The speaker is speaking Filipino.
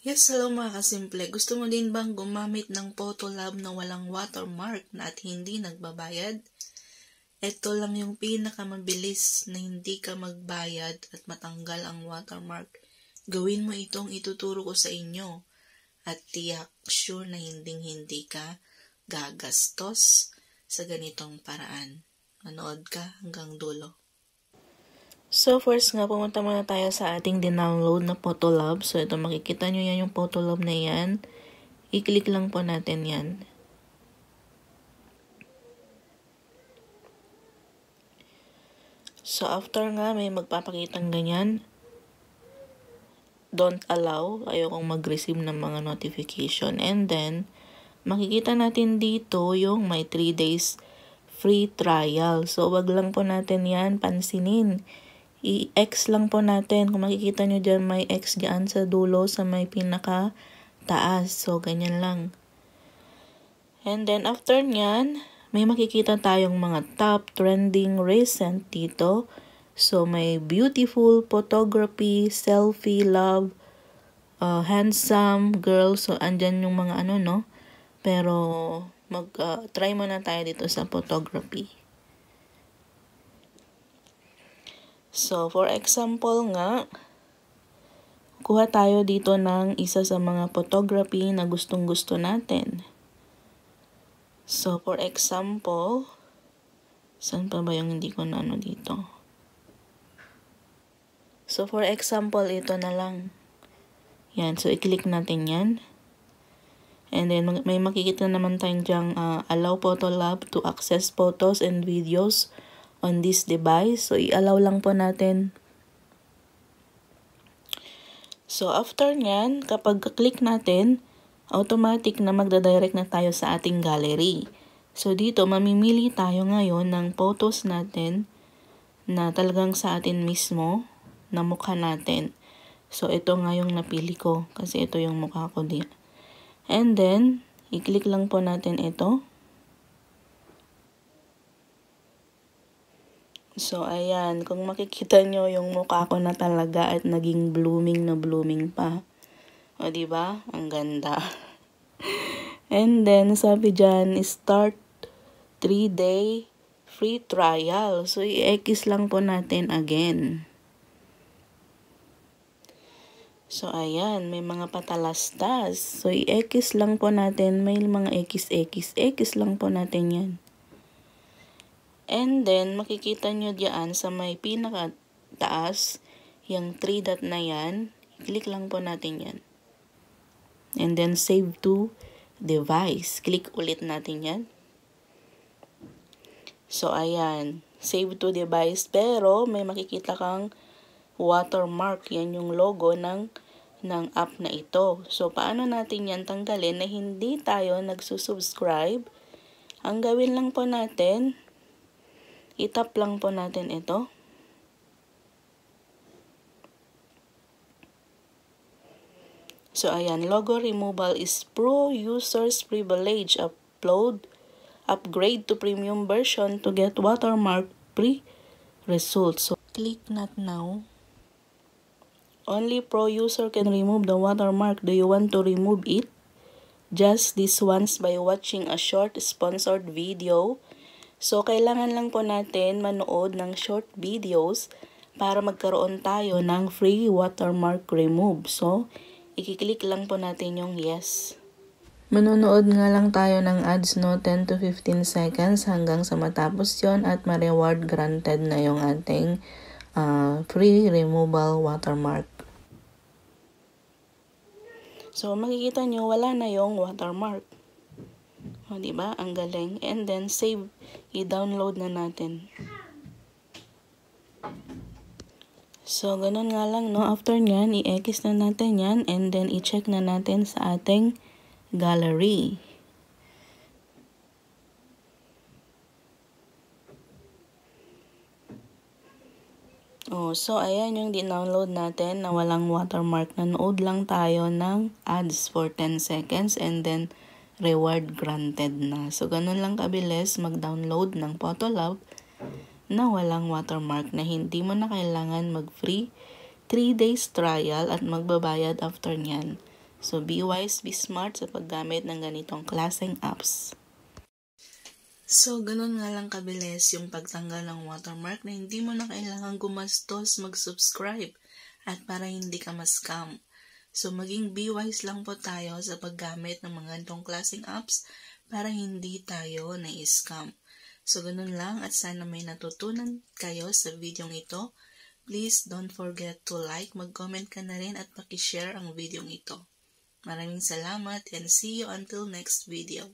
Yes, hello mga kasimple. Gusto mo din bang gumamit ng Photolab na walang watermark na at hindi nagbabayad? Ito lang yung pinakamabilis na hindi ka magbayad at matanggal ang watermark. Gawin mo itong ituturo ko sa inyo at tiyak sure na hindi ka gagastos sa ganitong paraan. Manood ka hanggang dulo. So first nga, pumunta muna tayo sa ating dinownload na Photolab. So ito, makikita nyo yan yung Photolab na yan. I-click lang po natin yan. So after nga, may magpapakitang ganyan. Don't allow. Ayokong mag-receive ng mga notification. And then, makikita natin dito yung may 3 days free trial. So wag lang po natin yan pansinin. I-X lang po natin. Kung makikita nyo dyan, may X dyan sa dulo sa may pinaka taas. So, ganyan lang. And then, after nyan, may makikita tayong mga top trending recent dito. So, may beautiful, photography, selfie, love, handsome, girl. So, andyan yung mga ano, no? Pero, try muna tayo dito sa photography. So, for example nga, kuha tayo dito ng isa sa mga photography na gustong-gusto natin. So, for example, saan pa ba yung hindi ko na ano dito? So, for example, ito na lang. Yan, so i-click natin yan. And then, may makikita naman tayong dyang allow Photolab to access photos and videos on this device. So, i-allow lang po natin. So, after nyan, kapag click natin, automatic na magdadirect na tayo sa ating gallery. So, dito, mamimili tayo ngayon ng photos natin na talagang sa atin mismo, na mukha natin. So, ito nga yung napili ko kasi ito yung mukha ko din. And then, i-click lang po natin ito. So, ayan. Kung makikita nyo yung mukha ko na talaga at naging blooming na blooming pa. O, diba? Ang ganda. And then, sabi dyan, start 3-day free trial. So, i-X lang po natin again. So, ayan. May mga patalastas. So, i-X lang po natin. May mga X lang po natin yan. And then, makikita nyo diyan sa may pinaka-taas, yung 3 dot na yan, click lang po natin yan. And then, save to device. Click ulit natin yan. So, ayan. Save to device. Pero, may makikita kang watermark. Yan yung logo ng app na ito. So, paano natin yan tanggalin na hindi tayo nagsusubscribe? Ang gawin lang po natin, i-tap lang po natin ito. So, ayan. Logo removal is pro users privilege. Upgrade to premium version to get watermark free results. So, click not now. Only pro user can remove the watermark. Do you want to remove it? Just this once by watching a short sponsored video. So, kailangan lang po natin manood ng short videos para magkaroon tayo ng free watermark remove. So, i-click lang po natin yung yes. Manonood nga lang tayo ng ads, no, 10 to 15 seconds hanggang sa matapos yon at ma-reward granted na yung ating free removal watermark. So, makikita nyo, wala na yung watermark. O, diba? Ang galing. And then, save. I-download na natin. So, ganun nga lang, no? After nyan, i-X na natin yan. And then, i-check na natin sa ating gallery. Oh, so, ayan yung di-download natin na walang watermark. Nanood lang tayo ng ads for 10 seconds and then reward granted na. So, ganun lang kabilis mag-download ng Photolab na walang watermark na hindi mo na kailangan mag-free 3 days trial at magbabayad after nyan So, be wise, be smart sa paggamit ng ganitong klaseng apps. So, ganun nga lang kabilis yung pagtanggal ng watermark na hindi mo na kailangan gumastos mag-subscribe at para hindi ka ma-scam. So, maging be wise lang po tayo sa paggamit ng mga ganitong klaseng apps para hindi tayo na-scam. So, ganun lang at sana may natutunan kayo sa video ito. Please don't forget to like, mag-comment ka na rin at pakishare ang video ito. Maraming salamat and see you until next video.